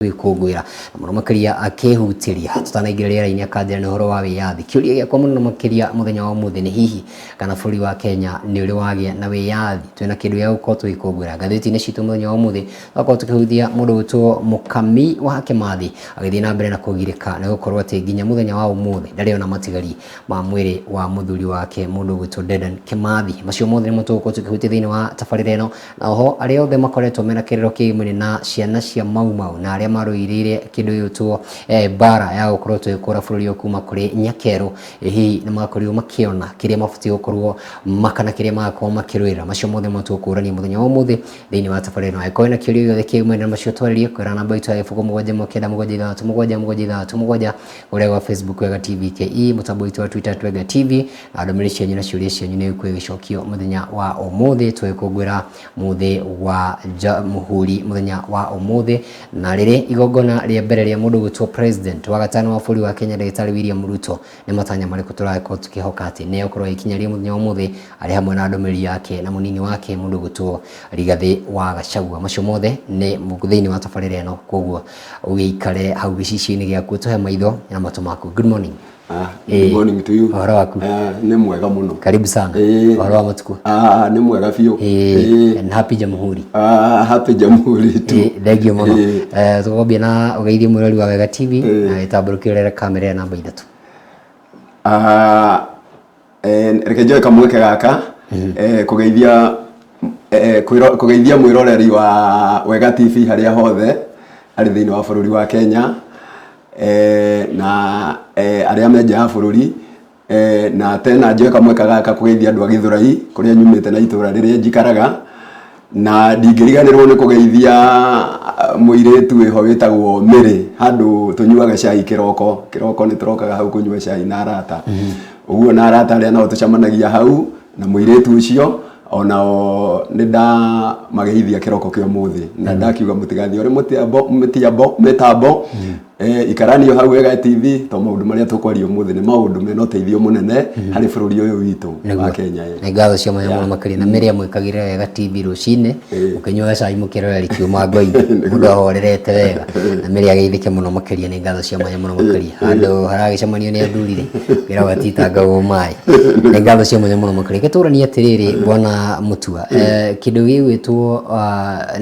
Gwikungwira muno makiria akihutiria tutanaigirira ini akadira ni horo wa wiyathi kiuria gya kwa muno makiria muthenya wa muthi ni hihi kana buri wa Kenya ni uri wagia na wiyathi twina kindu ya gukorwo twikungwira gatheti ni citu muthenya wa muthi akorwo tukihuthia mundu witwo Mukami wa Kimathi agithii na mbere na kugirika na gukorwo ati nginya muthenya wa umuthi ndari ona matigari ma mwiri wa muthuri wake mundu witwo Dedan Kimathi macio mothe ni mutuko tukihutia thini wa tabarira ino na oho ari othe makoretwo mena kiriro kiimuni na ciana cia Mau na aria maruirire kindu yutwo bara ya gukorwo twikura bururi okuma kuri Nyakeru hi ni makorirwo makiona kiria mafuti gukorwo makana kiria magakorwo makirwira macio mothe matukurani muthenya wa umuthi thini wa tabarira ino aikoina kiuria gothe kiimwe na macio twaririe kwira namba itu ya ifuko mugwaje mukenda mugwaje ure wa Facebook Wega TV KE mutambo itu wa Twitter Wega TV na ndomiri cianyu na ciuria cianyu ni kwigicokio muthenya wa umuthi twikungwira muthi wa Jamhuri muthenya wa umuthi na riri igongona ria mbere ria mundu gutwo president wa gatano wa bũrũri wa Kenya Daktari William Ruto ni matanya mariku turakorwo tukihoka ati ne ukorwo ikinyaria muthenya wa umuthi ari hamwe na ndomiri yake na munini wake mundu gutwo Rigathi wa Gachagua macio mothe ni muthini wa tabarira ino koguo ugiikare hau gicicio-ini giaku tuhe maitho na matu maku. Good morning. Good morning to you. Horo waku? Ni mwega muno. Karibu sana. Horo wa matuku? Ni mwega fiyo. And happy Jamhuri. Happy Jamhuri tu. Thengio muno. Tukobia na ugeithie mwirori wa Wega TV na itamburukirere kamera ya namba 3. Reke njoe kamweke gaka kugeithia mwiroreri wa Wega TV haria hothe ari thini wa bũrũri wa Kenya na aria menja ya bũrũri na tena njoe kamweka gaka kugeithia andu a Githurai kuria nyumite na itura riria njikaraga na ndingiriganirwo ni kugeithia muiretu wiho witagwo Mary handu tunyuaga cai kiroko ni turokaga hau kunyua cai na arata uguo na arata aria no tucamanagia hau na muiretu ucio onao nida mageithia kiroko kio muthi na ndakiuga mutigathi ori metambo ikarani yo hau Wega TV to maundu maria tukwario muthi ni maundu mena uteithio munene hari bururi uyu witu wa Kenya ni ngatho cia muno makiri na Mary amwikagire Wega TV rucine ukinywa cai mukiroreri kiuma ngoi mundu ahorerete wega na Mary ageithike muno makiri ni ngatho cia muno makiri handu haragicemanio ni andurire ngira watitanga umai ni ngatho cia muno makiri keturani atiriri bwana Mutua kindu gigwitwo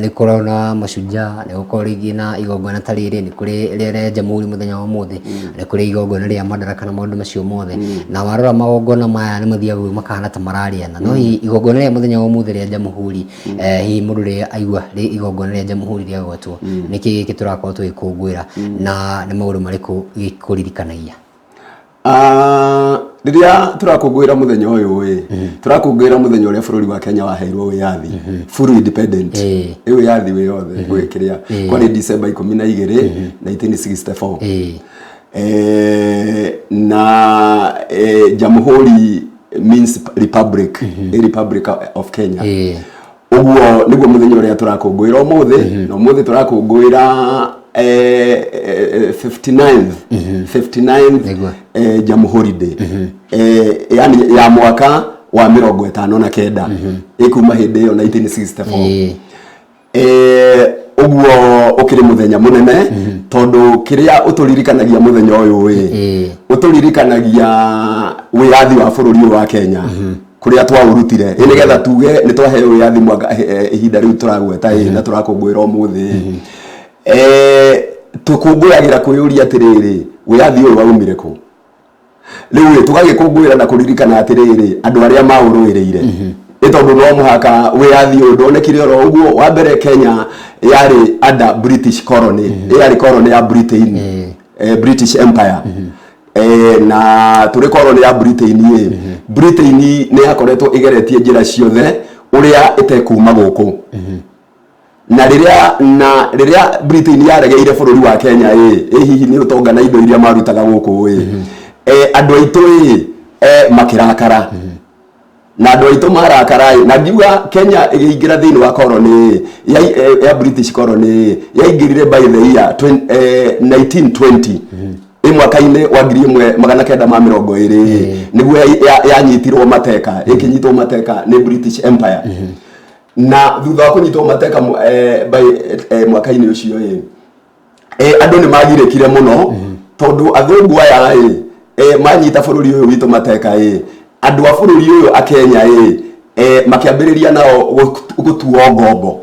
ni korona mashujaa ni gukorigi na igongona tariri ni kuri rere Jamhuri muthenya wa muthi ni kuri igongona ria Madaraka na maundu macio mothe na warora magongona maya ni mathiaga makahana ta marariana no igongona ria muthenya wa muthi ria Jamhuri hi mundu ria aigua ri igongona ria Jamhuri ria gwatwo niki giturakorwo twikungwira na ni maundu mariku gikuririkanagia riria turakungwira muthenya uyu turakungwira muthenya uria bũrũri wa Kenya waheirwo wiyathi full independent wiyathi wi yothe gwikiria kwari December 12 1964 na Jamhuri means republic Republic of Kenya uguo niguo muthenya uria turakungwira umuthi na umuthi turakungwira 59th Jamhuri Day yani ya mwaka wa 59 ikuma hindi yo 1964 uguo ukiri muthenya munene tondu kiria uturirikanagia muthenya uyu uturirikanagia wiyathi wa bũrũri wa Kenya kuria twaurutire nigetha tuge ni twaheo wiyathi mwaka ihinda riu turagweta na turakungwira umuthi tukunguragira kuyuria atiriri wiyathi uyu waumire ku riu tugagikungwira na kuririkana atiriri andu aria mauruireire itondu no muhaka wiyathi uyu ndonekire oro uguo wa mbere Kenya yari under British colony yari colony ya Britain British Empire na turi colony ya Britain Britain ni yakoretwo igeretie njira ciothe uria itekuma guku na riria Britain yaregeire bũrũri wa Kenya hihi ni utonga na indo iria marutaga guku andu aitu makirakara na andu aitu marakara na ngiuga Kenya igiingira thini wa colony ya British colony yaingirire by the year 1920 mwaka-ini wa 1920 niguo yanyitirwo mateka ikinyitwo mateka ni British Empire na thutha wa kunyitwo mateka by mwaka-ini ucio Andũ nĩ magirĩkire mũno tondũ athũngũ aya manyita bũrũri ũyũ witũ mateka andũ a bũrũri ũyũ a Kenya makĩambĩrĩria nao gũtuo ngombo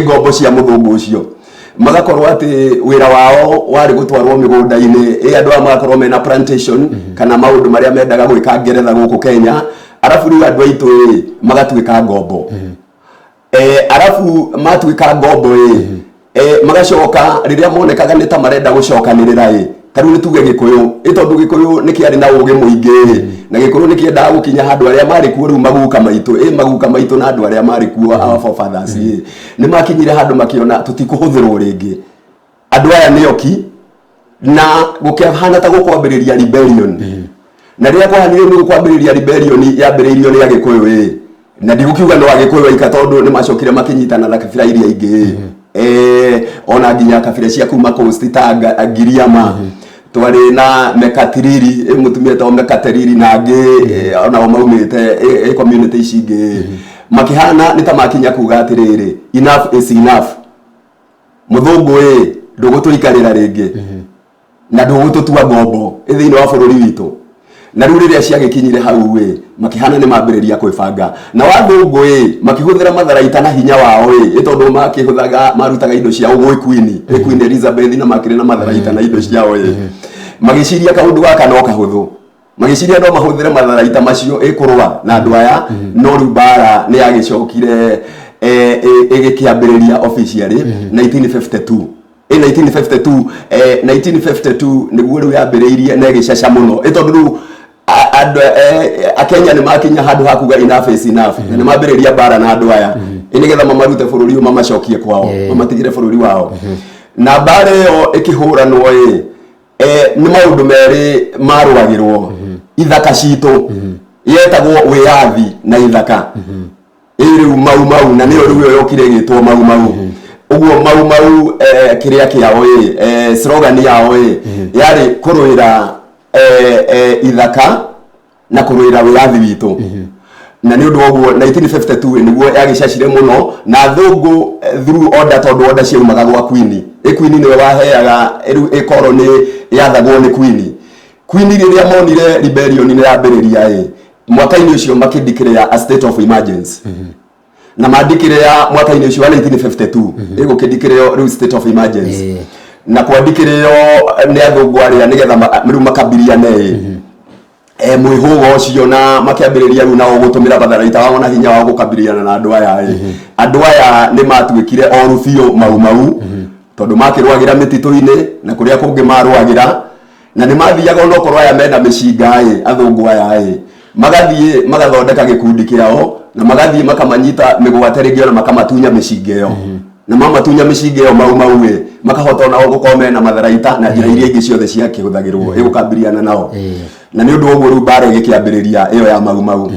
ngombo cia mũthũngũ ũcio magakorwo atĩ wĩra wao warĩ gũtwarwo mĩgũnda-inĩ andũ aya magakorwo mena plantation kana maũndũ marĩa mendaga gwĩka Ngeretha gũkũ Kenya arabu rĩu andũ aitũ magatuĩka ngombo arabu matuĩka ngombo magacoka rĩrĩa monekaga nĩ ta marenda gũcokanĩrĩra tarĩu nĩ tuge Gĩkũyũ tondũ Gĩkũyũ nĩ kĩarĩ na ũgĩ mũingĩ na Gĩkũyũ nĩ kĩendaga gũkinya handũ arĩa marĩ kuo rĩu maguka maitũ na andũ arĩa marĩ kuo our forefathers nĩ makinyire handũ makĩona tũtikũhũthĩrwo rĩngĩ andũ aya nĩ oki na gũkĩhana ta gũkwambĩrĩria rebellion na rĩrĩa kwahanire nĩ gũkwambĩrĩria rebellion yambĩrĩirio nĩ Agĩkũyũ na ndigukiuga no Agĩkũyũ aika tondũ nĩ macokire makinyitana na kabira iria ingĩ ona nginya kabira cia kuma Coast ta Giriama twarĩ na Mekatiriri mũtumia ta Mekatiriri na angĩ ona maumĩte community ici ingĩ makĩhana nĩ ta makinya kuga atĩrĩrĩ enough is enough mũthũngũ ndũgũtũikarĩra rĩngĩ na ndũgũtũtua ngombo thĩinĩ wa bũrũri witũ na rĩu rĩrĩa ciagĩkinyire hau makĩhana nĩ mambĩrĩria kwĩbanga na wathũngũ makĩhũthĩra matharaita na hinya wao tondũ makĩhũthaga marutaga indo ciao gwĩ Queen Elizabeth na makĩrĩ na matharaita na indo ciao magĩciria kaũndũ gaka no kahũthũ magĩciria no mahũthĩre matharaita macio kũrũa na andũ aya no rĩu mbara nĩ yagĩcokire ĩgĩkĩambĩrĩria officially 1952 1952 nĩguo rĩu yambĩrĩirie na ĩgĩcaca mũno tondũ rĩu Akenya nĩ makinya handũ hakuga enough is enough na nĩ mambĩrĩria mbara na andũ aya nĩgetha mamarute bũrũri ũyũ mamacokie kwao mamatigire bũrũri wao na mbara ĩyo ĩkĩhũranwo nĩ maũndũ merĩ marũagĩrwo ithaka citũ yetagwo wĩyathi na ithaka rĩu mau na nĩyo rĩu yokire ĩgĩtwo mau ũguo mau kĩrĩa kĩao slogan yao yarĩ kũrũĩra ithaka na kũrũĩra wĩyathi witũ na nĩ ũndũ woguo 1952 nĩguo yagĩcacire mũno na thũngũ through order tondũ order ciaumaga gwa Queen nĩwe waheaga rĩu colony yathagwo nĩ Queen rĩrĩa monire rebellion nĩ yambĩrĩria mwaka-inĩ ũcio makĩdeclare a state of emergency na mandikire ya mwaka-inĩ ũcio wa 1952 ĩgũkĩdeclare rĩu state of emergency na kwandikire yo nĩ athũngũ arĩa nĩgetha rĩu makambiriane mwĩhũgo ũcio na makĩambĩrĩria rĩu nao gũtũmĩra matharaita wao na hinya wao gũkambiriana na andũ aya andũ aya nĩ matuĩkire oru biũ mau tondũ makĩrũagĩra mĩtitũ-inĩ na kũrĩa kũngĩ marũagĩra na nĩ mathiaga onokorwo aya mena mĩcinga athũngũ aya magathiĩ magathondeka gĩkundi kĩao na magathiĩ makamanyita mĩgwate rĩngĩ ona makamatunya mĩcinga ĩyo na mamatunya mĩcinga ĩyo mau makahota nao gũkorwo mena matharaita na njĩra iria ingĩ ciothe ciakĩhũthagĩrwo ĩgũkambĩriana nao na nĩ ũndũ woguo rĩu mbara ĩgĩkĩambĩrĩria ĩyo ya mau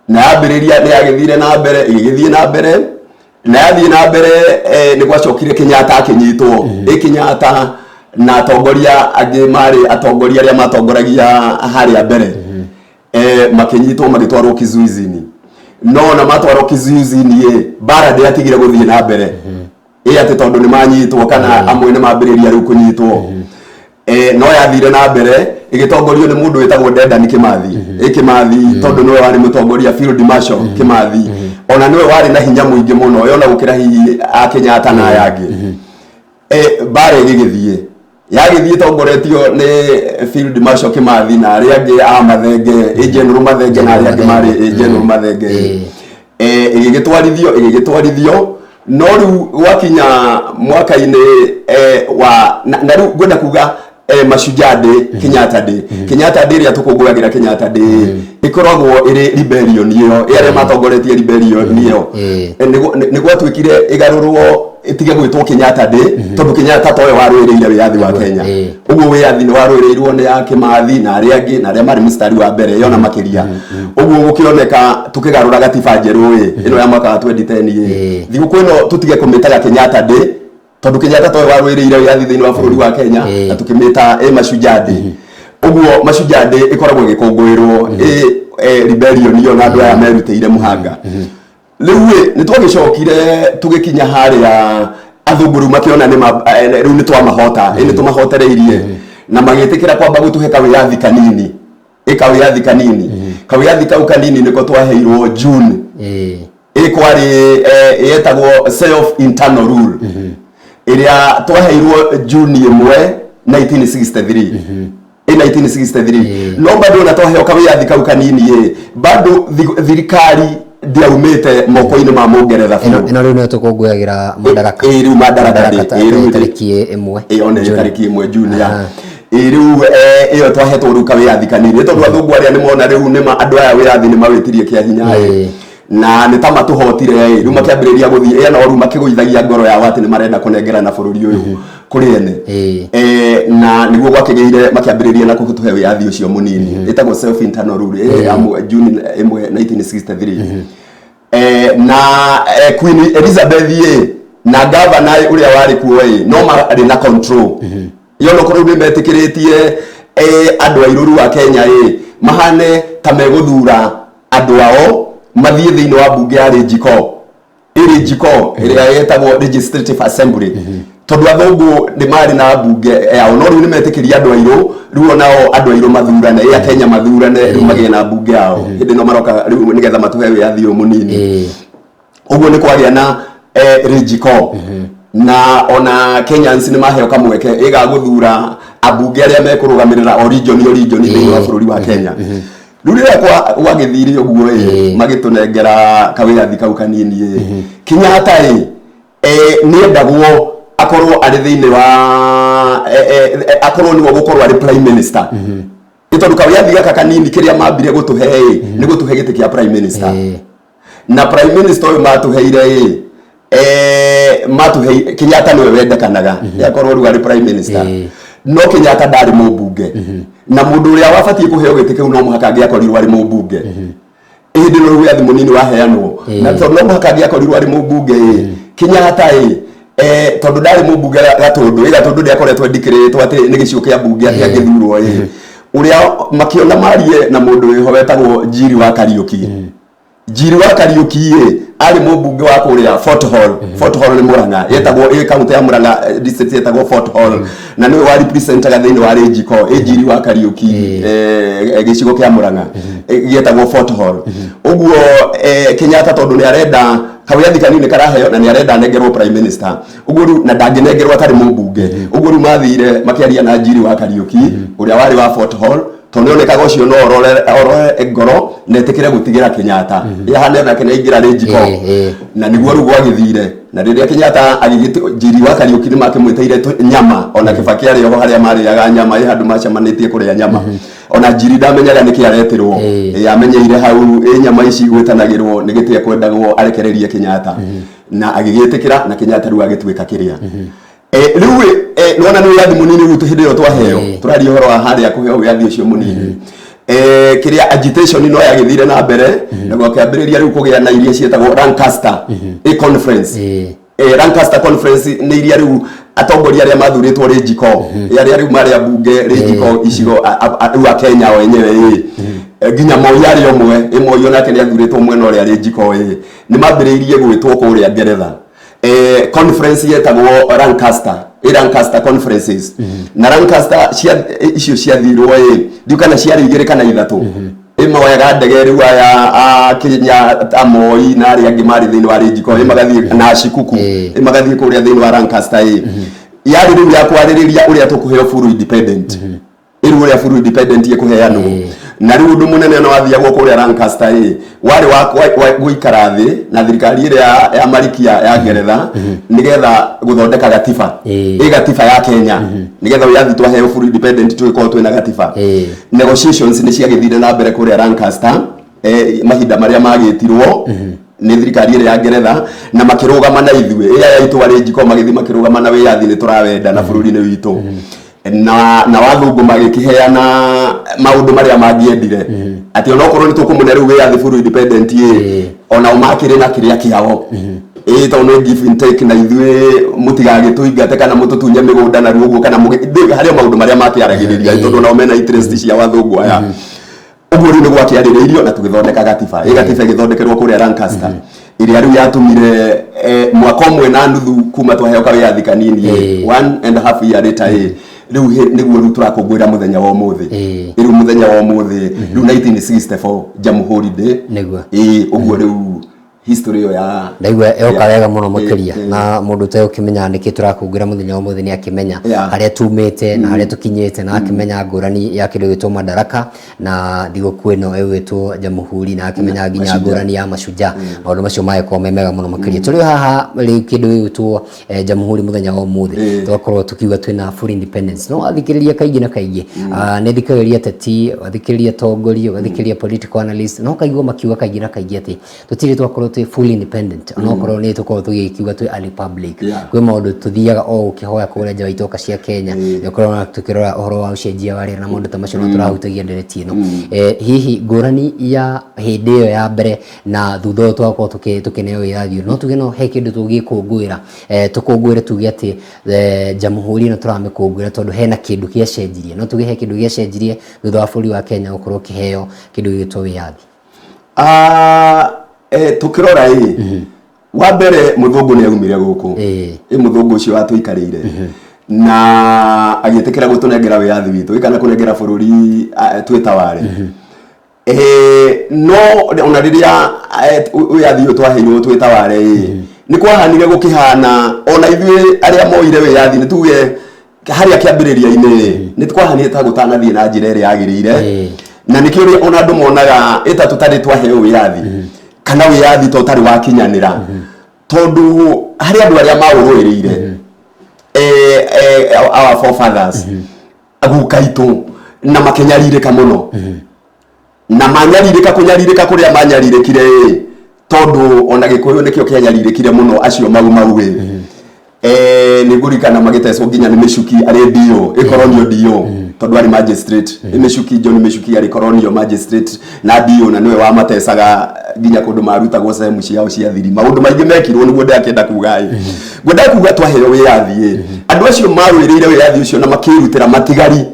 na yambĩrĩria nĩ yagĩthire na mbere ĩgĩgĩthiĩ na mbere na yathiĩ na mbere nĩ gwacokire Kenyatta akĩnyitwo Kenyatta na atongoria angĩ marĩ atongoria arĩa matongoragia harĩa mbere makĩnyitwo magĩtwarwo kizuizi-inĩ no na matwarwo kizuizi-inĩ mbara ndĩatigire gũthiĩ na mbere atĩ tondũ nĩ manyitwo kana amwe nĩ mambĩrĩria rĩu kũnyitwo no yathire na mbere ĩgĩtongorio nĩ mũndũ wĩtagwo Dedan Kimathi tondũ nĩwe warĩ mũtongoria Field Marshal Kimathi ona nĩwe warĩ na hinya mũingĩ mũno yona gũkĩra hihi Kenyatta na aya angĩ mbara yagĩthiĩ tongoretio nĩ Field Marshal Kimathi na arĩa angĩ a Mathenge General Mathenge na arĩa angĩ marĩ General Mathenge ĩgĩgĩtwarithio no rĩu gwakinya mwaka-inĩ wa na rĩu ngwenda kuga Mashujaa Day Kenyatta Day ĩrĩa tũkũngũyagĩra Kenyatta Day ĩkoragwo ĩrĩ rebellion ĩyo arĩa matongoretie rebellion ĩyo nĩ gwatuĩkire ĩgarũrwo ĩtige gwĩtwo Kenyatta Day tondũ Kenyatta towe warũĩrĩire wĩyathi wa Kenya ũguo wĩyathi nĩ warũĩrĩirwo nĩ ya Kimathi na arĩa angĩ na arĩa marĩ mstari wa mbere yona makĩria ũguo gũkĩoneka tũkĩgarũra gatiba njerũ ĩno ya mwaka wa 2010 thigũkũ ĩno tũtige kũmĩtaga Kenyatta Day tondũ Kenyatta towe warũĩrĩire wĩyathi thĩinĩ wa bũrũri wa Kenya na tũkĩmĩta Mashujaa Day ũguo Mashujaa Day ĩkoragwo ĩgĩkũngũĩrwo rebellion ĩyo na andũ aya merutĩire mũhanga rĩu nĩ twagĩcokire tũgĩkinya harĩa athunguru makiona ni riu ni twamahota ni tumahotereirie na magitikira kwamba gutuhe kawiyathi kanini ikawiyathi kanini kawiyathi kau kanini niko twaheirwo June kwari yetagwo self internal rule iria twaheirwo June 1 1963 1963 no bado na twaheo kawiyathi kau kanini bado thirikari ndiaumite moko-ini ma Mungeretha ino riu no tukunguyagira madaraka riu madaraka tariki 1 one tariki 1 June ya riu iyo twahetwo riu kawiyathi kanini tondu athungu aria ni mona riu ni andu aya wiyathi ni mawitirie kia hinya na ni ta matuhotire riu makiambiriria guthii no riu makiguithagia ngoro ya wati ni marenda kunengerana bururi uyu kuri ene na niguo gwakigeire makiambiriria na kutuhe wiyathi ucio munini itagwo self internal rule June 1 1963 na Queen Elizabeth na governor uria wari kuo no mari na control yo no korwo ni metikiritie andu airuru wa Kenya mahane ta meguthura andu ao mathie thiini wa bunge ya Rijiko iria yetagwo Legislative Assembly tondu athungu ni mari na bunge yao no riu ni metikiria andu airu riu nao andu airu mathurane ya Kenya mathurane riu magie na bunge yao hindi no maroka riu nigetha matuhe wiyathi munini uguo ni kwagia na Rijiko na ona Kenyans ni maheo kamweke iga guthura abunge aria mekurugamirira region thiini wa bururi wa Kenya rurira kwa wagithiri uguo magitunengera kawiyathi kau kanini Kenyatta ni endagwo akorwo ari thiini wa akorwo ni gukorwo ari prime minister itondu kawiyathi gaka kanini kiria mambire gutuhe ni gutuhe giti kia prime minister na prime minister uyu matuheire Kenyatta niwe wendekanaga yakorwo riu ari prime minister no Kenyatta ndari mubunge na mundu uria wabatie kuheo giti kiu no muhaka angiakorirwo ari mubunge hindi no wiyathi munini waheanwo na tondu no muhaka angiakorirwo ari mubunge Kenyatta tondu ndari mubunge gatundu ndiakoretwo ndikiritwo ati ni gicigo kia bunge atia githurwo uria makiona marie na mundu wiho wetagwo Njiri wa Kariuki ari mubunge wa kuria Fort Hall ni Murang'a yetagwo county ya Murang'a district yetagwo Fort Hall na niwe wa representaga thiini wa Rijiko Njiri wa Kariuki gicigo kia Murang'a yetagwo Fort Hall uguo Kenyatta tondu ni arenda kawiyathi kanini karaheo na ni arenda nengerwo prime minister uguo na ndanginengerwo atari mubunge uguo mathire makiaria na Njiri wa Kariuki uria wari wa Fort Hall tondu onekaga ucio no orore ngoro netikire gutigira Kenyatta yahane na kene ingira Rijiko na niguo rugo agithire na riria Kenyatta agigite Njiri wa Kariuki ni makimwiteire nyama ona Kibaki ari ho haria mariaga nyama handu macamanitie kuria nyama ona Njiri ndamenyaga niki aretirwo yamenyeire hau nyama ici gwitanagirwo ni gitie kwendagwo arekererie Kenyatta na agigitikira na Kenyatta ru agitwika kiria riu nona ni wiyathi munini witu hindi yo twaheo turari horo wa haria kuheo wiyathi ucio munini kiria agitation no yagithire na mbere na gwakiambiriria riu kugia na iria cietagwo Lancaster conference Lancaster conference ni iria riu atongoria aria mathuritwo Rijiko aria riu maria bunge Rijiko icigo riu a Kenya wenyewe nginya moyari omwe yo nake ni athuritwo mwena uria Rijiko ni mambiriirie gwitwo kuria Ngeretha conference yetagwo Lancaster conferences na Lancaster icio ciathirwo ndiukana ciari igire kana ithatu moyaga ndege riu aya Kenya Moi na aria angi mari thiini wa Rijiko magathie na Shikuku magathie kuria thiini wa Lancaster yari riu ya kwaririria uria tukuheo full independent iru uria full independent ikuheanwo na riu undu munene no athiagwo kuria Lancaster wari wa guikara thi na thirikari iria ya Marikia ya Ngeretha nigetha guthondeka gatiba gatiba ya Kenya nigetha uyathi twaheo full independent twiko twina gatiba negotiations ni ciagithire na mbere kuria Lancaster mahinda maria magitirwo ni thirikari iria ya Ngeretha na makirugama na ithue ya itwa Rijiko magithi makirugama na wiyathi ni turawenda na bururi-ini witu na wathungu magikiheana maundu maria mangiendire ati ona okorwo ni tukumune riu wiyathi full independent ona umakire na kiria kiao tondu give and take na ithue mutigagituingate kana mututunye migunda na ruo kana haria maundu maria makiaragiriria tondu na mena interest cia wathungu aya uguo riu niguo akiaririirio na tugithondeka gatiba gatiba githondekerwo kuria Lancaster iria riu yatumire mwaka umwe na nuthu kuma twaheo kawiathi kanini 1.5 year later riu niguo riu turakungwira muthenya wa umuthi riu muthenya wa umuthi riu 1964 Jamhuri Day niguo uguo riu history yo ya ndaigua yoka wega muno makiria na mundu te ukimenya niki turakungwira muthenya wa umuthi ni akimenya haria tumite na haria tukinyite na akimenya ngurani ya kindu gitwo Madaraka na thigũkũ ĩno ĩgwĩtwo Jamhuri na akimenya nginya ngurani ya Mashujaa maundu macio magĩkorwo me mega muno makiria turi haha ri kindu gitwo Jamhuri muthenya wa umuthi twakorwo tukiuga twina full independence no athikiriria kaingi na kaingi ni thikiriria teti athikiriria tongoria athikiriria political analyst no kaigua makiuga kaingi na kaingi ati tutiri twakorwo full independent onokorwo ni tukorwo tugikiuga twi a republic kwi maundu tuthiaga o ukihoya kuria nja itoka cia Kenya yokorwo tukirora uhoro wa ucenjia wa rĩera na maundu ta macio no turahutagia ndereti ino hihi ngurani ya hindi iyo ya mbere na thutha twakorwo tukineo irathio no tuge no he kindu tugikungwira tukungwire tuge ati Jamhuri no turamikungwira tondu hena kindu giacenjirie no tuge he kindu giacenjirie thutha wa bũrũri wa Kenya gukorwo kiheo kindu gitwo wiathi tukirora wa mbere muthungu ni aumire guku muthungu ucio watuikarire na agietekera gutunengera wiathi witu ikana kunengera bururi twitaware no ona riria wiathi twaheirwo twitaware ni kwahanire gukihana ona ithuĩ aria moire wiathi ni tuge haria kiambiriria-ini ni twahanire ta gutanathie na njira ĩrĩa yagĩrĩire na nikio ona andu monaga ita tutari twaheo wiathi kana wiathi to tari wakinyanira tondu hari andu aria maurũĩrĩire our forefathers aguka itu na makenyaririka muno na manyaririka kunyaririka kuria manyaririkire tondu ona Gikuyu nikio kianyaririkire muno acio mau ni gurikana magitecwo nginya ni Michuki ari dio colonial dio tondu ari magistrate Michuki John Michuki ari colonial magistrate na dio na niwe wa matecaga nginya kundu marutagwo sehemu ciao cia thiri maundu maingi mekirwo niguo ndakenda kugai gwenda kuga twaheo wiathi andu acio marũĩrĩire wiathi ucio na makirutira matigari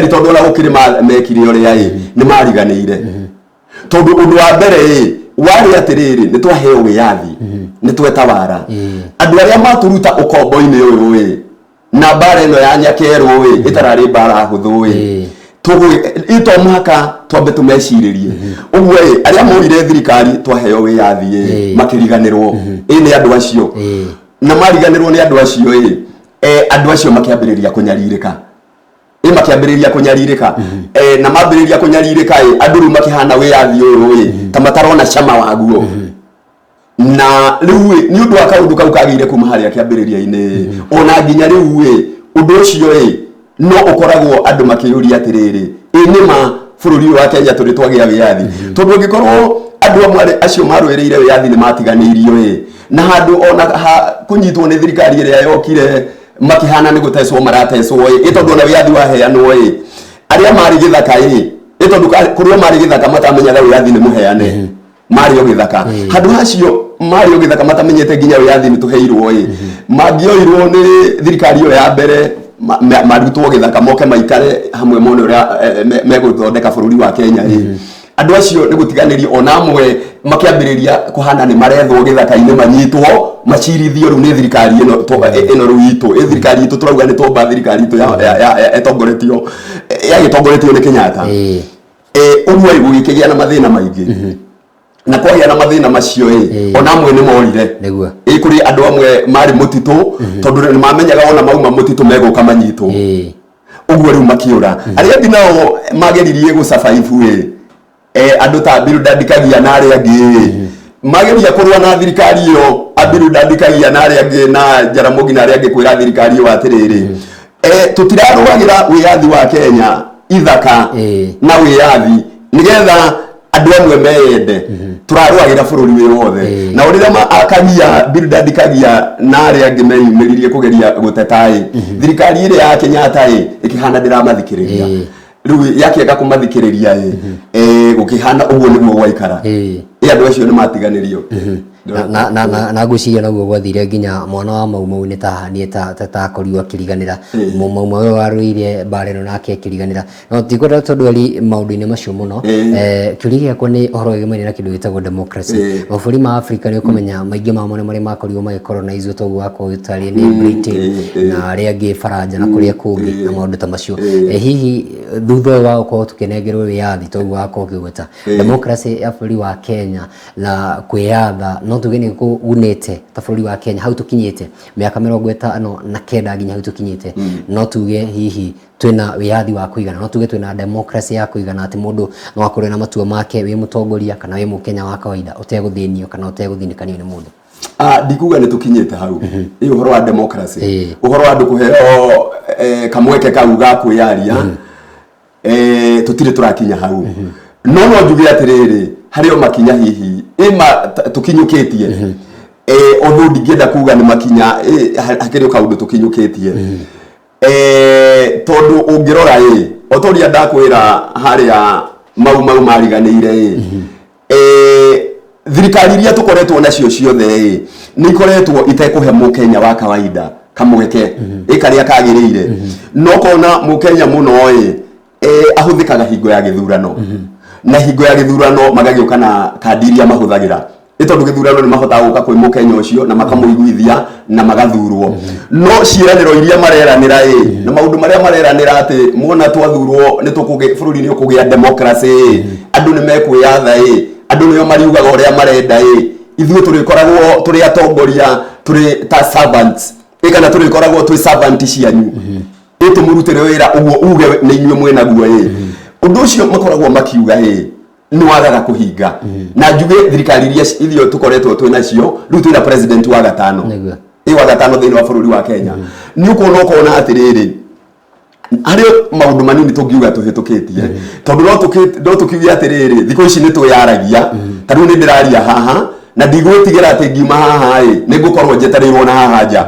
tondu ona gukiri mekire uria ni mariganĩire tondu undu wa mbere wari atiriri ni twaheo wiathi ni twetawara andu aria maturuta ukombo-ini uyu na bara ino ya nyakerwo itarari bara huthu tugwe ito maka twambe tumeciririe uguo aria moire thirikari twaheo wiathi makiriganirwo ni andu acio na mariganirwo ni andu acio andu acio makiambiriria kunyaririka makiambiriria kunyaririka na mambiriria kunyaririka andu ru makihana wiathi uyu ta matarona cama waguo na riu ni undu wa kaundu kau kagire kuma haria kiambiriria-ini ona nginya riu undu ucio no ukoragwo andu makiyuria atiriri nima bũrũri wa Kenya turi twagia wiathi tondu ngikorwo andu amwe acio marũĩrĩire wiathi ni matiganĩirio na handu ona kunyitwo ni thirikari iria yokire makihana ni gutecwo maratecwo tondu ona wiathi waheanwo aria mari githaka tondu kurio mari githaka matamenyaga wiathi ni muheane mari githaka handu hacio mari githaka matamenyete nginya wiathi ni tuheirwo mangioirwo ni thirikari yo ya mbere marutwo githaka moke maikare hamwe mone uria meguthondeka bũrũri wa Kenya andu acio ni gutiganirio ona amwe makiambiriria kuhana ni marethwo githaka-ini manyitwo macirithio ru ni thirikari ino ru itu thirikari itu turauga ni tomba thirikari itu ya etongoretio ni Kenyatta uguo gugikigia na mathina maingi na kwagia na mathina macio ona amwe ni morire niguo kuri andu amwe mari mutitu tondu ni mamenyaga ona mauma mutitu meguka manyitwo uguo riu makiura aria angi nao mageririe gucabaibu andu ta Bill Ndandikagia na aria angi mageria kurwa na thirikari iyo Bill Ndandikagia na aria angi na Jaramogi na aria angi kwira thirikari iyo atiriri tutirarũagira wiathi wa Kenya ithaka na wiathi nigetha andu amwe meyende turarũagira bũrũri wi wothe na urira akagia Bill Ndandikagia na aria angi meyumĩririe kugeria guteta thirikari ile ya Kenyatta ikihana ndiramathikiria riu yakiega kumathikiriria gukihana uguo niguo gwaikara andu acio ni matiganirio na nguciria naguo gwathire nginya mwana wa Mau ni ta korirwo akiriganira Mau warũire mbara ĩno nake akiriganira no tikwenda tondweli maũndũ-inĩ macio mũno kĩũria gĩakwa nĩ ũhoro wĩgiĩ na kĩndũ gĩtagwo democracy mabũrũri ma Africa nĩ ũkũmenya maingĩ mamo nĩ marĩa makorirwo magĩcolonize toguo wakorwo gĩtarĩ nĩ Britain na arĩa angĩ Faranja na kũrĩa kũngĩ na maũndũ ta macio hihi thutha wa gũkorwo tũkĩnengerwo wĩyathi toguo wakorwo ũkĩgweta democracy ya bũrũri wa Kenya na kwĩyatha no tuge nĩ kũgunĩte ta bũrũri wa Kenya hau tũkinyĩte mĩaka 59 nginya hau tũkinyĩte no tuge hihi twina wĩyathi wa kũigana no tuge twina democracy ya kũigana atĩ mũndũ no akorwo na matua make wĩ mũtongoria kana wĩ mũkenya wa kawaida ũtegũthĩnio kana ũtegũthinikanio nĩ mũndũ ndikuga nĩ tũkinyĩte hau ĩ ũhoro wa democracy ũhoro wa andũ kũheo kamweke kau ga kwĩyaria tũtirĩ tũrakinya hau no njuge atĩrĩrĩ harĩ makinya hihi ima tukinyũkĩtie although ndingĩenda kuga nĩ makinya hakĩrĩ kaũndũ tukinyũkĩtie tondũ ũngĩrora otoria ndakwĩra harĩa mau mariganĩire thirikari iria tũkoretwo nacio ciothe nĩ ikoretwo itekũhe mũkenya wa kawaida kamweke karĩa kagĩrĩire no kona mũkenya mũno ahũthĩkaga hingo ya gĩthurano na hingo ya gĩthurano magagĩũka na kandi iria mahũthagĩra tondũ gĩthurano nĩ mahotaga gũka kwĩ mũkenya ũcio na makamũiguithia na magathurwo no ciĩranĩro iria mareranĩra na maũndũ marĩa mareranĩra atĩ muona twathurwo nĩ bũrũri nĩ ũkũgĩa democracy andũ nĩ mekwĩyatha andũ nĩo mariugaga ũrĩa marenda ithuĩ tũrĩkoragwo tũrĩ atongoria tũrĩ ta servants kana tũrĩkoragwo twĩ servant cianyu tũmũrutĩre wĩra ũguo uge nĩ inyuĩ mwĩnaguo ũndũ ũcio makoragwo makiuga nĩ wagaga kũhinga na njuge thirikari iria ithio tũkoretwo twĩ nacio rĩu twĩna president wa gatano wa gatano thĩinĩ wa bũrũri wa Kenya nĩ ũkona atĩrĩrĩ harĩ maũndũ manini tũngiuga tũhĩtũkĩtie tondũ no tũkiuge atĩrĩrĩ thikũ ici nĩ twĩyaragia ta rĩu nĩ ndĩraria haha na ndigwĩtigĩra atĩ ngiuma haha nĩ ngũkorwo njeterĩirwo na haha nja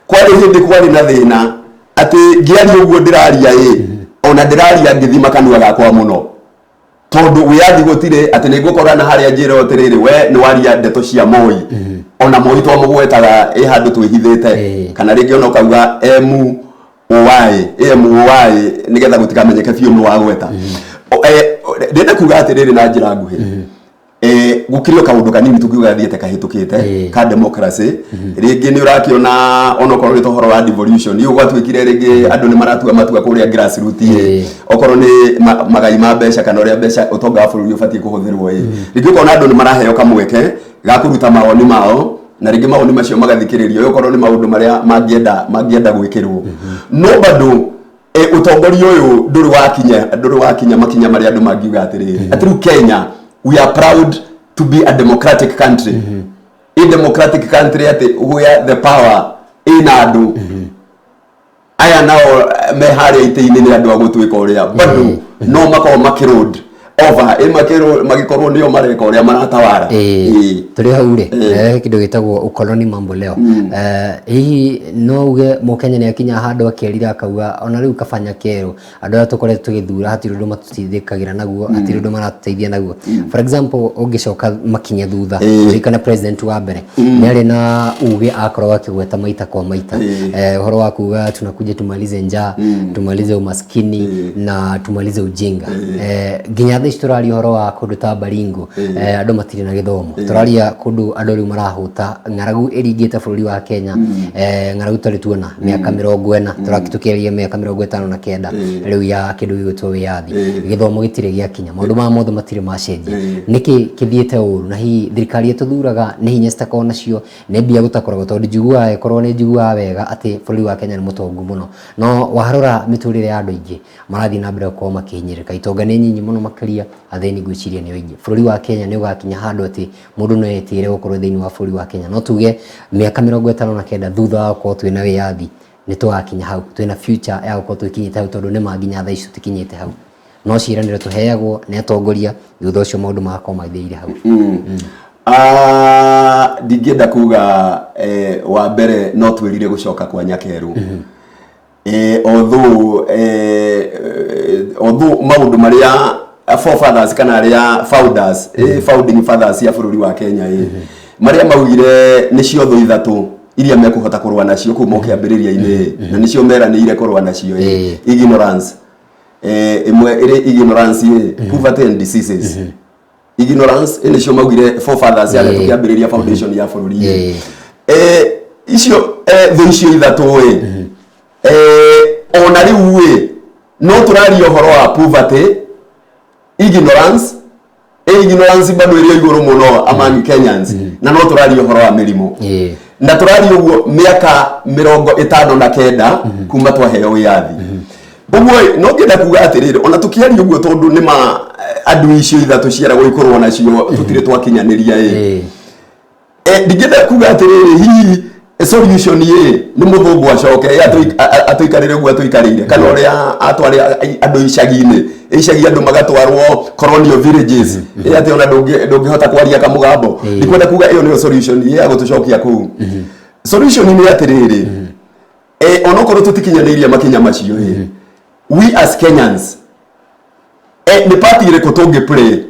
kwarĩ hĩndĩ kwarĩ na thĩna atĩ ngĩaria ũguo ndĩraria ona ndĩraria ngĩthima kanua gakwa mũno tondu wiyathi gutire ati nĩ ngũkora na harĩa njĩra atĩrĩrĩ we nĩ waria ndeto cia Moi ona Moi twamũgwetaga handũ twĩhithĩte kana rĩngĩ ona ũkauga MUI nĩgetha gũtikamenyeke biũ nĩ wagweta ndĩrenda kuga atĩrĩrĩ na njĩra nguhĩ gũkĩrĩ kaũndũ kanini tũngiuga thiĩte kahĩtũkĩte ka democracy rĩngĩ nĩ ũrakĩona ona okorwo nĩ tohoro wa devolution nĩ ũgwatwĩkire rĩngĩ andũ nĩ maratua matua kũrĩa grassroots okorwo nĩ magai ma mbeca kana ũrĩa mbeca ũtonga wa bũrũri ũbatiĩ kũhũthĩrwo rĩngĩ ũkona andũ nĩ maraheo kamweke ga kũruta mawoni mao na rĩngĩ mawoni macio magathikĩrĩrio okorwo nĩ maũndũ marĩa mangĩenda gwĩkĩrwo no bado ũtongoria ũyũ ndũrĩ wakinya makinya marĩa andũ mangiuga atĩrĩrĩ atĩrĩu Kenya we are proud to be a democratic country. A democratic country where the power in andũ aya nao me harĩa itĩ-inĩ nĩ andũ a gũtuĩka ũrĩa bado no makorwo makĩroad over magĩkorwo nĩo mareka ũrĩa maratawara tũrĩ hau rĩ kĩndũ gĩtagwo ukoloni mambo leo hihi no uge mũkenya nĩ akinya handũ akĩerira akauga ona rĩu kabanya kerũ andũ arĩa tũkoretwo tũgĩthura hatirĩ ũndũ matũteithĩkagĩra naguo hatirĩ ũndũ maratũteithia naguo for example ũngĩcoka makinya thutha kana president wa mbere nĩ arĩ na uge akorwo akĩgweta maita kwa maita ũhoro wa kuga tunakuja tumalize njaa tumalize umaskini na tumalize ujinga nginya ici tũraria ũhoro wa kũndũ ta Baringo andũ matirĩ na gĩthomo tũraria kũndũ andũ rĩu marahũta ng'aragu ĩringĩte bũrũri wa Kenya ng'aragu tũrĩ tuona mĩaka 40 tũrakĩtũkĩria mĩaka 59 rĩu ya kĩndũ gĩgwĩtwo wĩyathi gĩthomo gĩtirĩ gĩakinya maũndũ ma mothe matirĩ macenjia nĩkĩ kĩthiĩte ũru na hihi thirikari ĩtũthuraga nĩ hinya citakorwo nacio nĩ mbia gũtakoragwo tondũ njiguaga ĩkorwo nĩ njiguaga wega atĩ bũrũri wa Kenya nĩ mũtongu mũno no waharora mĩtũrĩre ya andũ aingĩ marathiĩ na mbere gũkorwo makĩhinyĩrĩka itonga nĩ nyinyi mũno makĩria athĩni gwĩciria nĩ oingĩ bũrũri wa Kenya nĩ ũgakinya handũ atĩ mũndũ no etĩre gũkorwo thĩinĩ wa bũrũri wa Kenya no tuge mĩaka 59 thutha wa gũkorwo twĩna wĩyathi nĩ tũgakinya hau twĩna future ya gũkorwo twĩkinyĩte hau tondũ nĩ manginya thaa ici tũtikinyĩte hau no ciĩranĩro tũheagwo nĩ atongoria thutha ũcio maũndũ magakorwo mathĩire hau ndingĩenda kuga wa mbere no twĩrire gũcoka kwa nyakerũ although maũndũ marĩa forefathers kana arĩa founding fathers ya bũrũri wa Kenya maria maugire nicio thu ithatu iria mekuhota kurwa nacio kuma kiambiriria-ini na nicio meranĩire kurwa nacio ignorance imwe ire ignorance poverty and diseases ignorance nicio maugire forefathers ya tukiambiriria foundation ya bururi icio thu icio ithatu ona riu no turaria uhoro wa poverty ignorance bado iri iguru muno among Kenyans na no turaria uhoro wa mirimo na turaria uguo miaka 59 kuma twaheo wiathi uguo no ngenda kuga atiriri ona tukiaria uguo tondu nima andu icio ithatu ciaragwo ikorwo nacio tutire twakinyaniria ndingenda kuga atiriri hihi solution ni muthungu acoke atuikarire uguo atuikarire kana uria atwari andu icagi andu magatwarwo colonial villages ati ona ndungihota kwaria kamugambo ndikwenda kuga iyo ni solution ya gutucokia kuu solution ni atiriri onokorwo tutikinyaniria makinya macio we as Kenyans ni party iriku tungi play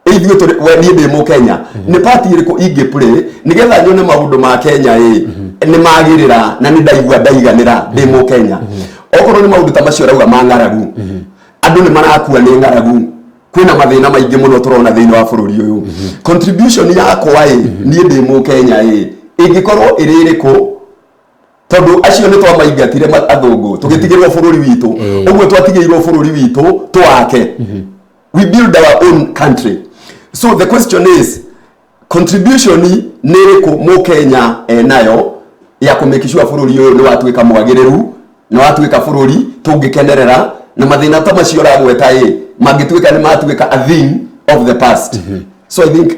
ithuĩ tũrĩ niĩ ndĩ Mũkenya nĩ party ĩrĩkũ ingĩ-play nĩgetha nyone maũndũ ma Kenya nĩ magĩrĩra na nĩ ndaigua ndaiganĩra ndĩ Mũkenya okorwo nĩ maũndũ ta macio rauga ma ng'aragu andũ nĩ marakua nĩ ng'aragu kwĩna mathĩna maingĩ mũno tũrona thĩinĩ wa bũrũri ũyũ contribution yakwa niĩ ndĩ Mũkenya ĩngĩkorwo ĩrĩ ĩrĩkũ tondu acio nĩ twamaingatire athũngũ tũgĩtigĩrwo bũrũri witũ ũguo twatigĩirwo bũrũri witũ twake we build our own country. So the question is, contribution ni iriku Mũkenya nayo ya kumake sure bũrũri ũyũ nĩ watuĩka mwagĩrĩru na watuĩka bũrũri tũngĩkenerera na mathĩna ta macio ragweta mangĩtuĩka nĩ matuĩka a thing of the past. So I think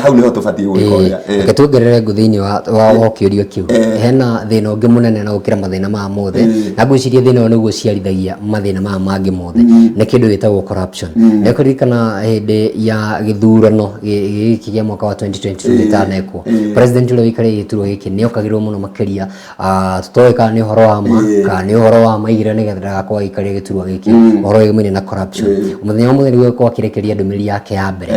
hau niho tũbatie gwĩkoria tuongerere ngũthĩinĩ wa kĩũrio kĩu hena thĩna ũngĩ mũnene na gũkĩra mathĩna maya mothe na ngwĩciria thĩna ũyũ nĩguo ciarithagia mathĩna maya mangĩ mothe nĩ kĩndũ gĩtagwo corruption nĩ kũririkana hĩndĩ ya gĩthurano gĩkĩ gĩa mwaka wa 2022 gĩtanekwo president ũrĩa wĩikarĩire gĩturwa gĩkĩ nĩ okagĩrwo mũno makĩria tũtoĩ kana nĩ ũhoro wa ma kana nĩ ũhoro wa maigĩrĩra nĩgetha ndagakorwo agĩikaria gĩturwa gĩkĩ ũhoro wĩgũmainie na corruption mũthenya ũmwe nĩguo gũkorwo akĩrekeria ndũmĩrĩri yake ya mbere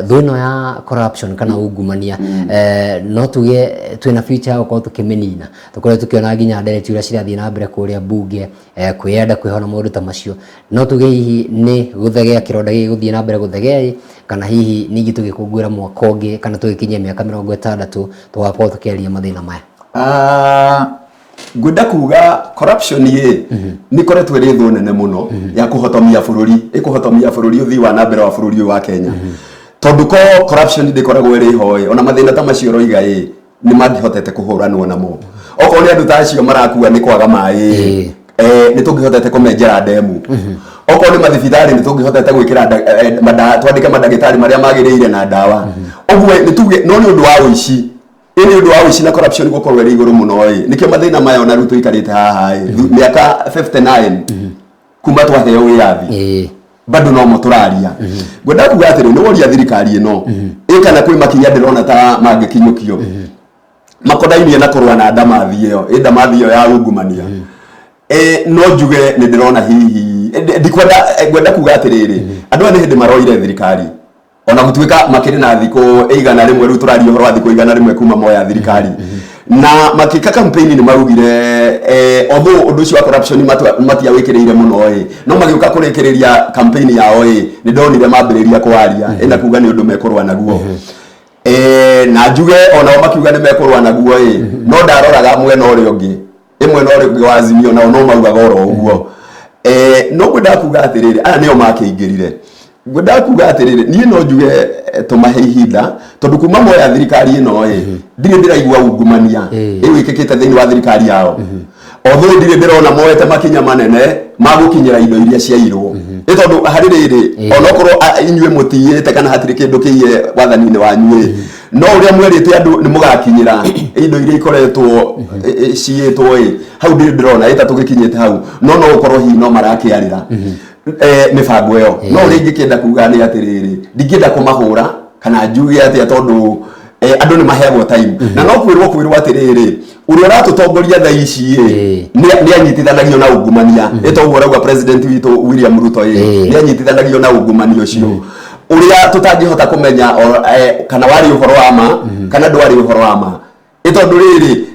thĩna ya corruption kana ungumania no tuge twina future gũkorwo tukĩmĩnina tũkorwo tukiona nginya ndereti ũrĩa cirathiĩ na mbere kũrĩa bunge kwĩyenda kwĩhona maũndũ ta macio no tuge hihi nĩ gũthegea kĩronda gĩkĩ gũthiĩ na mbere gũthegea kana hihi ningĩ tũgĩkũngũĩra mwaka ũngĩ kana tũgĩkinyia mĩaka 60 tũgakorwo tũkĩaria mathĩna maya ngwenda kuga corruption nĩ koretwo ĩrĩ thũ nene mũno ya kũhotomia bũrũri ũthii wa na mbere wa bũrũri ũyũ wa Kenya tondu ko corruption ndĩkoragwo ĩrĩ hoĩ ona mathĩna ta macio roiga nĩ mangĩhotete kũhũranwo namo okorwo nĩ andũ ta acio marakua nĩ kwaga maĩ nĩ tũngĩhotete kũmenjera ndemu okorwo nĩ mathibitarĩ nĩ tũngĩhotete gwĩkĩra twandĩke mandagĩtarĩ marĩa magĩrĩire na ndawa ũguo nĩ tuge no nĩ ũndũ wa ũici nĩ ũndũ wa ũici na corruption gũkorwo ĩrĩ igũrũ mũno nĩkĩo mathĩna maya ona rĩu tũikarĩte haha mĩaka 59 kuma twaheo wĩyathi bado no moturaria ngwenda kuga atĩrĩ nĩ woria thirikari ĩno kana kwĩ makinya ndĩrona ta mangĩkinyũkio makonainie na kũrũa na ndamathi ĩyo ya ungumania no njuge nĩ ndĩrona hihi ngwenda kuga atĩrĩrĩ andũ aya nĩ hĩndĩ maroire thirikari ona gũtuĩka makĩrĩ na thikũ igana rĩmwe rĩu tũraria ũhoro wa thikũ igana rĩmwe kuma moya thirikari na makika campaign ni marugire although undu ucio wa corruption matiawĩkĩrĩire mũno no magĩũka kũrekereria campaign yao nĩ ndonire mambĩrĩria kwaria ena kuga nĩ ũndũ mekorwa naguo na njuge onao makiuga nĩ mekorwa naguo no ndaroraga mwena ũrĩa ũngĩ mwena ũrĩa ũngĩ wa Azimio nao no maugaga oro ũguo no ngwenda kuga atĩrĩrĩ aya nĩo makĩingĩrire ngwenda kuga atĩrĩrĩ niĩ no njuge tũmahe ihinda tondũ kuma moya thirikari ĩno ndirĩ ndĩraigua ungumania ĩwĩkĩkĩte thĩinĩ wa thirikari yao although ndirĩ ndĩrona moete makinya manene magũkinyĩra indo iria ciairwo tondũ harĩ rĩrĩ onokorwo inyuĩ mũtiyĩte kana hatirĩ kĩndũ kĩiye wathani-inĩ wanyu no ũrĩa mwerĩte andũ nĩ mũgakinyĩra indo iria ikoretwo ciĩtwo hau ndirĩ ndĩrona ta tũgĩkinyĩte hau no gũkorwo hihi no marakĩarĩra mibango ĩyo no ũrĩa ingĩkĩenda kuga nĩ atĩrĩrĩ ndingĩenda kũmahũra kana njuge atĩa tondũ andũ nĩ maheagwo time na no kwĩrwo atĩrĩrĩ ũrĩa ũratũtongoria thaa ici nĩ anyitithanagio na ungumania ĩtoguo rauga president witũ William Ruto nĩ anyitithanagio na ungumania ũcio ũrĩa tũtangĩhota kũmenya kana warĩ ũhoro wa ma kana ndwari uhoro wa ma itondu riri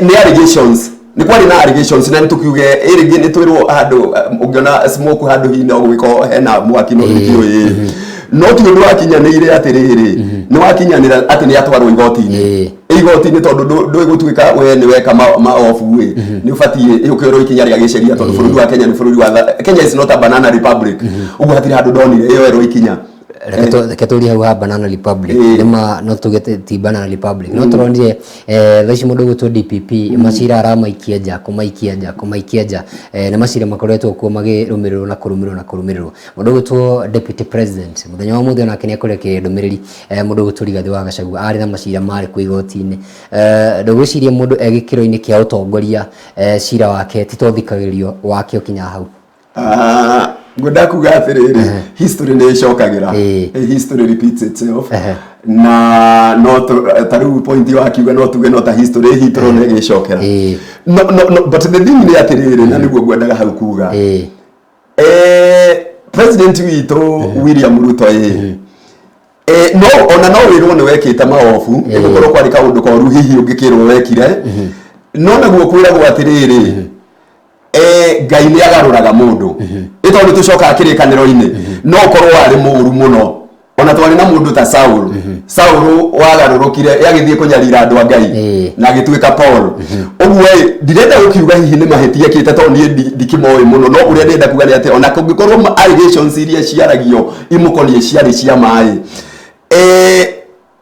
ni allegations ni kwari na allegations na nitukiuge irigi nitwirwo handu ungiona smoke handu hina gwiko hena mwaki no rikio no ti undu wakinyanire atiriri ni wakinyanira ati ni atwarwo igoti-ini igoti-ini tondu ndwigutuika we ni weka ma off we ni ufatie ukiro ikinya ria giceria tondu bururi wa Kenya ni bururi wa Kenya is not a banana republic ugu hatiri handu donire iyo ero ikinya Keturi hau Banana Republic nema no tugete ti Banana Republic no turonire thaici mundu gutwo DPP macira aramaikia nja kumaikia nja na macira makoretwo kuo magirumirwo na kurumirwo mundu gutwo Deputy President muthenya wa muthenya nake ni akoreke ndumiriri mundu gutwo Rigathi wa Gachagua ari na macira mari ku igoti-ini ndugwiciria mundu egikiro-ini kia utongoria cira wake titothikagirio wake ukinya hau ngoda kuga atiriri history ni shokagira history repeats itself na no taru point yo akiuga no tuge no ta history hitro ne gicokera no but the thing ni atiriri na niguo ngwendaga hau kuga president wito William Ruto no ona no wirwo ni wekita maofu igukoro kwari kaundu koru hihi ungikirwo wekire no naguo kwiragwo atiriri Ngai ni agaruraga mundu itondu tucoka akirikaniro-ini no korwo ari muru muno ona twari na mundu ta Saul wagarurukire yagithie kunyarira andu a Ngai na agituika Paul uguo ndirenda gukiuga hihi ni mahetia kite tondu ni ndikimoe muno no uria ndenda kuga ni ati ona kungikorwo allegations iria ciaragio imukonie ciari cia mai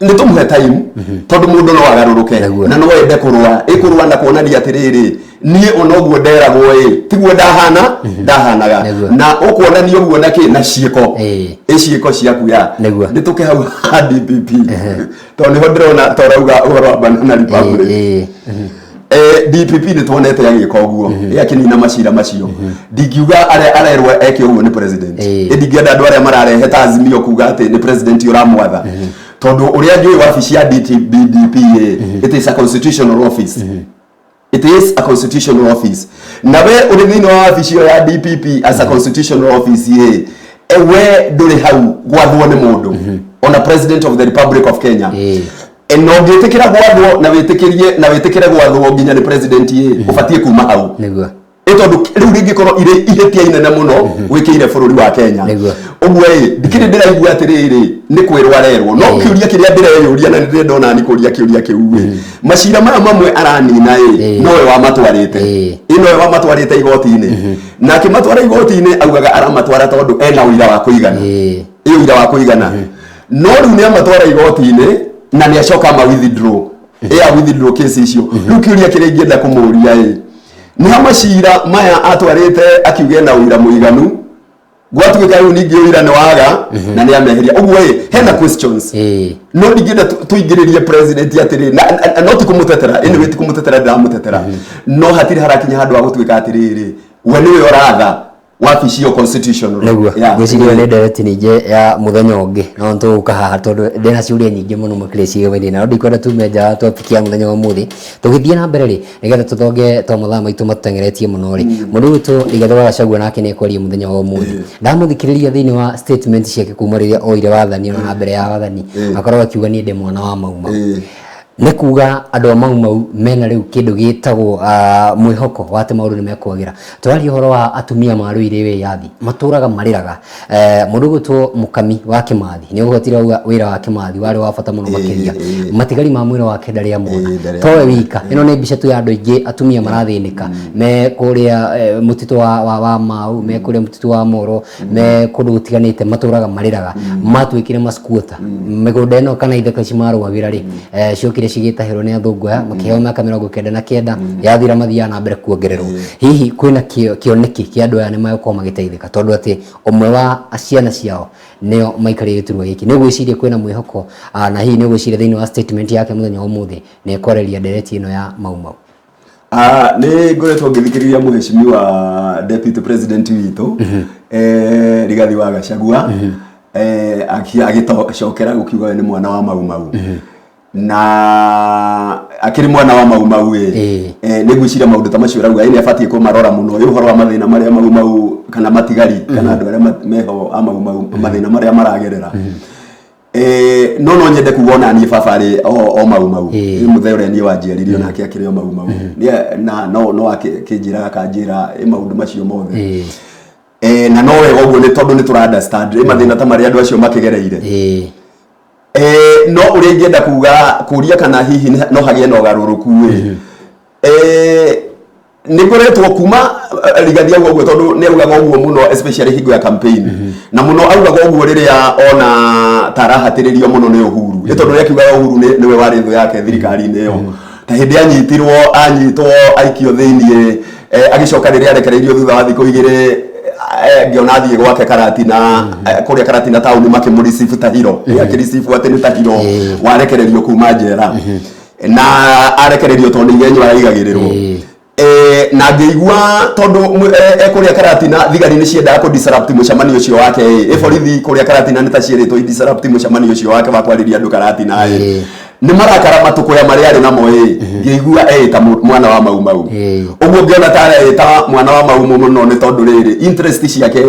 ni tumuhe time tondu mundu no agaruruke na no ende kurwa na kuonania atiriri ni onoguo nderagwo tiguo ndahanaga na ukuonania uguo na ki na ciiko ciiko ciaku ya ndituke hau DPP tondu ho ndirona torauga uhoro wa Banana Republic DPP ni tuonete yagika uguo yakinina macira macio ndingiuga arerwa eke uguo ni president ndingienda andu aria mararehe ta azimio kuga ati ni president uramwatha tondu uria njui wabici ya DPP it is a constitutional office it is a constitutional office na we uri thini wa wabici ya DPP as a constitutional office we nduri hau gwathwo ni mundu on a president of the Republic of Kenya no ngitikira gwathwo na witikire gwathwo nginya ni president ufatie kuma hau tondu riu ringikorwo ire ihetia inene muno wikire bururi wa Kenya uguo ndikiri ndiraigua atiriri ni kwirwa rerwo no kiuria kiria ndireyuria na ndirenda ni kuria kiuria kiu macira maya mamwe aranina nowe wa matwarite igoti-ini na kimatwara igoti-ini augaga aramatwara tondu ena uira wa kuigana uira wa kuigana no riu ni amatwara igoti-ini na ni acoka ma withdraw case icio riu kiuria kiria ngienda kumuria ni hamacira maya atwarite akiuge na uira muiganu gwatuika riu ningi uira ni waga na ni ameheria uguo hena questions no ningenda tuingiririe president atiri no tikumutetera ene weti kumutetera ndamutetera no hatiri harakinya handu wa gutuika atiriri we niwe oratha wabici yo constitutional gwiciria ni direct nije ya muthenya ungi no ntuka haha tondu ndina ciuria nyingi muno makireci gabeni na ndikwenda tumenja twapikia muthenya wa muthi tugithie na mbere ri nigetha tuthonge to muthaa maitu matutengeretie muno ri mundu witu Rigathi wa Gachagua nake ni ekwaria muthenya wa muthi ndamuthikiriria thiini wa statement ciake kuma riria oire wathani na mbere ya wathani akorwo akiuga ni ndi mwana wa mauma ni kuga andu mau mena riu kindu gitagwo mwihoko wate mauru ni mekwagira twari horo wa atumia maruire wiyathi maturaga mariraga mundu gutwo Mukami wa Kimathi ni ugotira wira wa Kimathi wari wa bata muno makiria matigari ma mwira wake ndari amona towe wika ino ni mbica tu ya andu ingi atumia marathinika me kuria mutito wa mau me kuria mutito wa Moro me kundu gutiganite maturaga mariraga matwikire maskuota migunda ino kana ithaka cimaru wawira ri ciokire cigitahirwo ni athunguya makiheo miaka 99 yathira mathia na mbere kuongererwo hihi kwina kioneki kia andu aya ni magũkorwo magiteithika tondu ati umwe wa aciana ciao nio maikari giturwa giki ni gwiciria kwina mwihoko na hihi ni gwiciria thiini wa statement yake muthenya wa muthi ni ekoreria ndereti ino ya maumau ni ngoretwo ngithikiriria muheshimiwa deputy president witu Rigathi wa Gachagua agitocokera gukiuga ni mwana wa maumau na akiri mwana wa maumau ni gwiciria maundu ta macio rauga ni abatie kumarora muno uyu horo wa mathina maria maumau kana matigari kana andu aria meho a maumau mathina maria maragerera no nyende kuona ni babari o mau muthe uria ni wanjeririo nake akiri o mau na no akinjira akanjira maundu macio mothe na no wega uguo ni tondu ni tura understand mathina ta mari andu acio makigereire no uria ingenda kuria kana hihi no hagie no garuruku ni ngoretwo kuma rigathia guo tondu ni augaga uguo muno especially hingo ya campaign na muno augaga uguo riria ona tarahatiririo muno ni Uhuru tondu ria kiugaga Uhuru niwe wari thu yake thirikari-ini iyo ta hindi anyitwo aikio thiini agicoka riria arekereirio thutha wa thiku igiri ngiona thie gwake Karatina kuria Karatina town makimurisifu ta hiro akirisifu ati ni ta hiro warekererio kuma njera na arekererio tondu igenyo araigagirirwo na ngeigua tondu kuria Karatina thigari ni ciendaga ku disrupt mucamanio ucio wake borithi kuria Karatina ni ta cieritwo disrupt mucamanio ucio wake wa kwariria andu Karatina ni marakara matukuya mari ari namo ngeigua ta mwana wa mau uguo ngiona ta mwana wa mau muno ni tondu riri interest ciake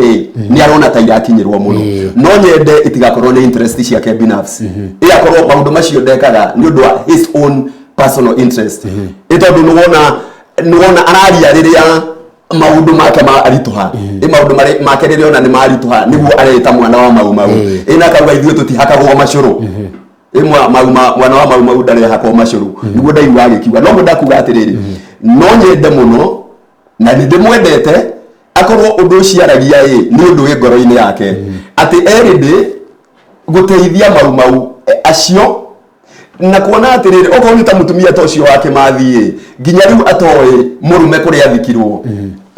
ni arona ta irakinyirwo muno no nyende itigakorwo ni interest ciake binafsi iakorwo maundu macio ndekaga ni undu wa his own personal interest tondu nuwona araria riria maundu make marituha maundu make riria ona ni marituha niguo areta mwana wa mau ina kauga ithuĩ tutihakagwo macuru mwana wa mau ndare hakwo macuru niguo ndaigua agikiuga no ndakuga atiriri no nyende muno na ni ndimwendete akorwo undu ucio aragia ni undu wi ngoro-ini yake ati erinde guteithia mau acio na kuona atiriri okorwo ni ta mutumia ta ucio wake mathie nginya riu atoe murume kuria thikirwo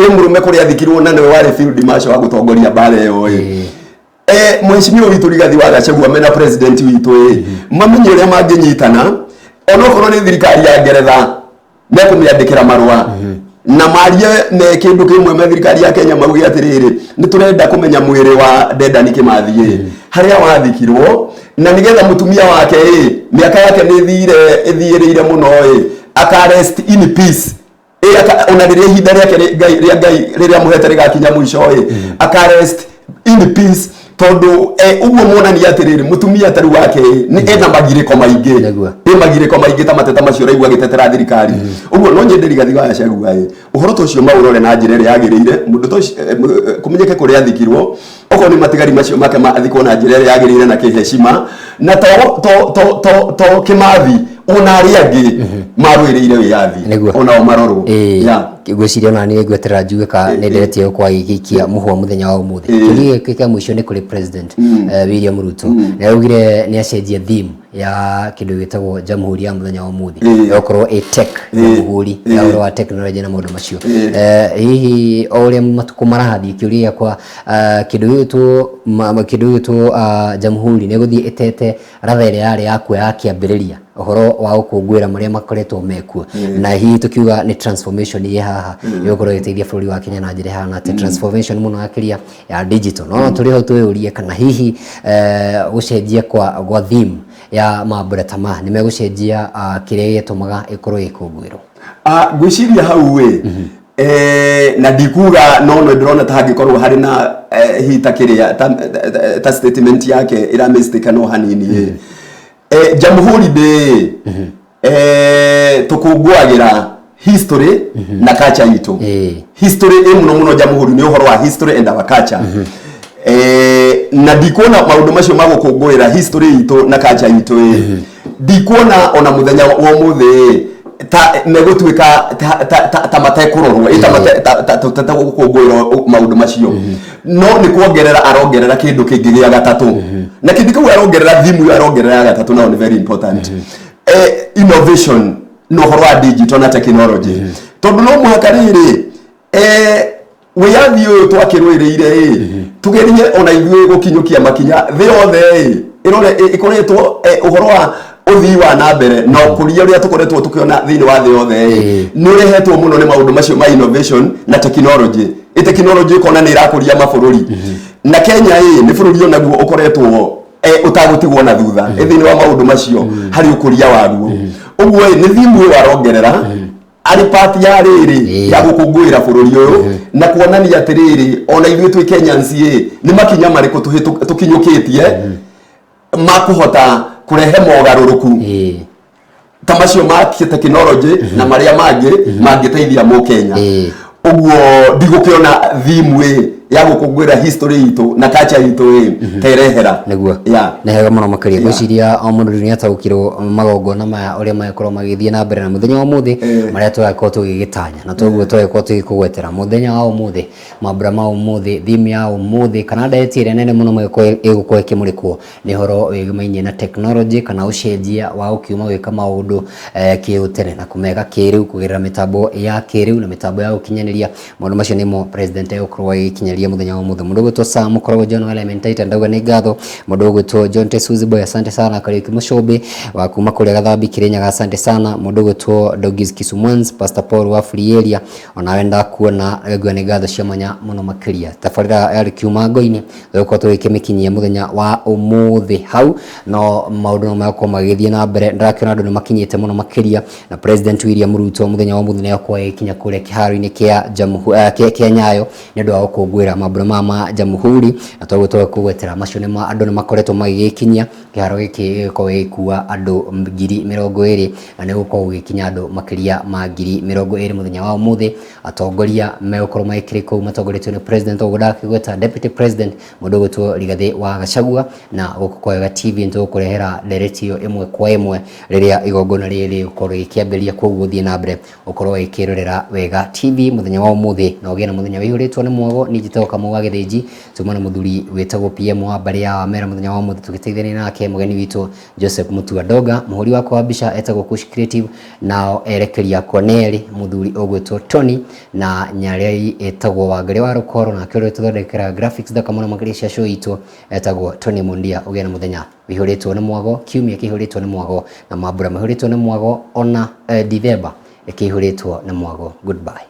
murume kuria thikirwo na niwe wari field marshal wa gutongoria bare yo mheshimiwa witu Rigathi wa Gachagua mena president witu mamenye uria manginyitana onokorwo ni thirikari ya Ngeretha ne kumiandikira marua na marie me kindu kimwe me thirikari ya Kenya maugi atiriri ni turenda kumenya mwiri wa Dedan Kimathi haria wathikirwo na nigetha mutumia wake miaka yake ni thiire muno akarest in peace ona riria ihinda riake riria muhete rigakinya mwisho akarest in peace tondu uguo muonania atiriri mutumia taru wake ni ena magiriko maingi ta mateta macio raigua gitetera thirikari uguo no nyende Rigathi wa Gachagua uhoro to cio maurore na njira ria yagirire mundu to kumenyeke kuria athikirwo oko ni matigari macio make athikwo na njira ria yagirire na kiheshima na to Kimathi ona ari angi marwiriire wiathi ona o maroro gwiciria ona ni ngweterera njuge ka ni nderetie kwa gikia muhwa muthenya wa umuthi kiri kika mwisho ni kuri president William Ruto na augire ni acenjia theme ya kindu gitagwo jamhuri ya muthenya wa umuthi yokorwo tech jamhuri ya uro wa technology na maundu macio hihi ore matuko marahathi kiuria kwa kindu gitu jamhuri ni guthie etete rathere yari yakwa ya kiambiriria uhoro wa ukungwira maria makoretwo mekuo na hihi tukiuga ni transformation ye haha yokorwo iteithia bũrũri wa Kenya na njĩra hana ati transformation muno akiria ya digital no turi ho twĩurie kana hihi gucenjia kwa theme ya mambura tama ni megucenjia kiria gĩtũmaga ikorwo ikungwirwo gwiciria hau na ndikuga no ndĩrona ta hangĩkorwo harĩ na hita kiria ta statement yake ira mistake no hanini jamhuri de tukungwagira history na culture itu history muno jamhuri ni uhoro wa history and our culture na ndikuona maundu macio magukungwira history itu na culture itu ndikuona ona muthenya wa muthi ta megutwika ta matekurorwo ta gukungwira maundu macio no ni kuongerera arongerera kindu kingi gia gatatu na kindu kiu arongerera thimu arongerera gatatu na ni very important innovation no horo wa digital na technology tondu no muhakariri wiyathi uyu twakirwiriire tugerinye ona ithuĩ gukinyukia makinya thi yothe irore ikoretwo uhoro wa uthii wa na mbere no kuria uria tukoretwo tukiona thiini wa thi yothe ni urehetwo muno ni maundu macio ma innovation na technology technology kona ni irakuria mabũrũri na Kenya ni bũrũri onaguo ukoretwo utagutigwo na thutha thiini wa maundu macio hari ukuria waguo uguo ni thimu warongerera ari part ya riri ya gukungwira bũrũri uyu na kuonania atiriri ona ithuĩ twi Kenyans ni makinya mariku tukinyukitie makuhota kurehe mogaruruku kama cio ma technology na maria mangi mangiteithia mu Kenya uguo ndigukiona thimwe ya gukungwira history itu na culture itu terehera niguo na hega muno makiria gwiciria o mundu ni ataukirwo magongona maya uria makorwo magithie na mbere na muthenya wa muthi maria twakorwo tugigitanya na toguo twakorwo tugikugwetera muthenya wa muthi mambura ma muthi thimu ya muthi kana ndeti ire nene muno igukorwo ikimurikwo ni horo wigimainie na technology kana ucenjia wa ukiuma gwika maundu kiutene na kumega kiriu kugira mitambo ya kiriu na mitambo ya ukinyaniria maundu macio nimo president egukorwo ikinyaria muthenya wa muthi mundu gwitwo Sam Mukorwo John Elementaita ndauga ni ngatho mundu gwitwo John Tesuzi Boy asante sana Kariuki Mushobe wa kuma kuria Gathambi Kirinyaga asante sana mundu gwitwo Dogis Kisumans Pastor Paul wa Free Area ona wenda kuona gwa ni ngatho cia mwanya muno makiria tafarira yari kiuma ngoini thoko twikimikinyia muthenya wa umuthi hau no maundu no makwa magithie na mbere ndakiona andu ni makinyite muno makiria na President William Ruto muthenya wa muthi yakwa ikinya kuria kiharo-ini kia Nyayo ni ndu wa gukungwira mambura ma Jamhuri na twagutwa kugwetera macio ni ma andu ni makoretwo magikinyia kiharo giki giko gikua andu 20,020 na ni gukorwo gikinya andu makiria ma 20,020 muthenya wa umuthi atongoria megukorwo magikiriko matongoretio ni President Ogoda kigweta Deputy President mundu gwitwo Rigathi wa Gachagua na gukokwega TV nto kurehera directio imwe kwa imwe riria igongona riri gukorwo gikiambiria kuguthie na mbere gukorwo ikirorera wega TV muthenya wa umuthi na ogena muthenya wihuritwo ni mwago ni jitao kama wa Githiji tumana muthuri wetagwo PM wa bari ya Wamera muthenya wa umuthi tugiteithania nake mugeni witu Joseph Mutua Doga muhuri wako wa bisha etagwo Kush Creative nao erekeria Koneli muthuri ogwetwo Tony na nyarei etagwo Wangari wa Rukoro na kero tuthondekera graphics da kama makirisha show itu etagwo Tony Mundia ogena muthenya wihuritwo ni mwago kiumia kihuritwo ni mwago na mambura mahuritwo ni mwago ona Dithemba ikihuritwo ni mwago goodbye.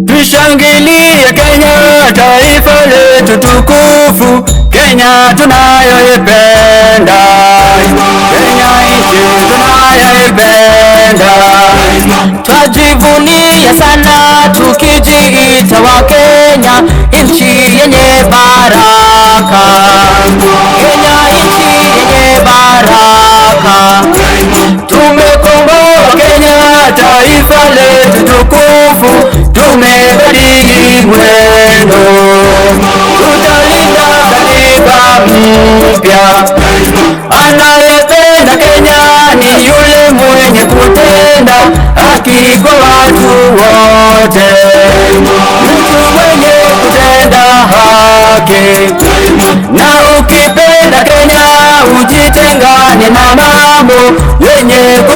Tushangilie Kenya, taifa letu tukufu, Kenya tunayoipenda, Kenya nchi tunayoipenda. Twajivunia sana tukijiita wa Kenya, nchi yenye baraka, Kenya nchi yenye baraka. Tumekomboa Kenya, taifa letu tukufu, tumebadili mwendo, tutalinda katiba mpya. Anayependa Kenya ni yule mwenye kutenda haki kwa watu wote, mtu mwenye kutenda haki. Na ukipenda Kenya ujitengane na mambo yenye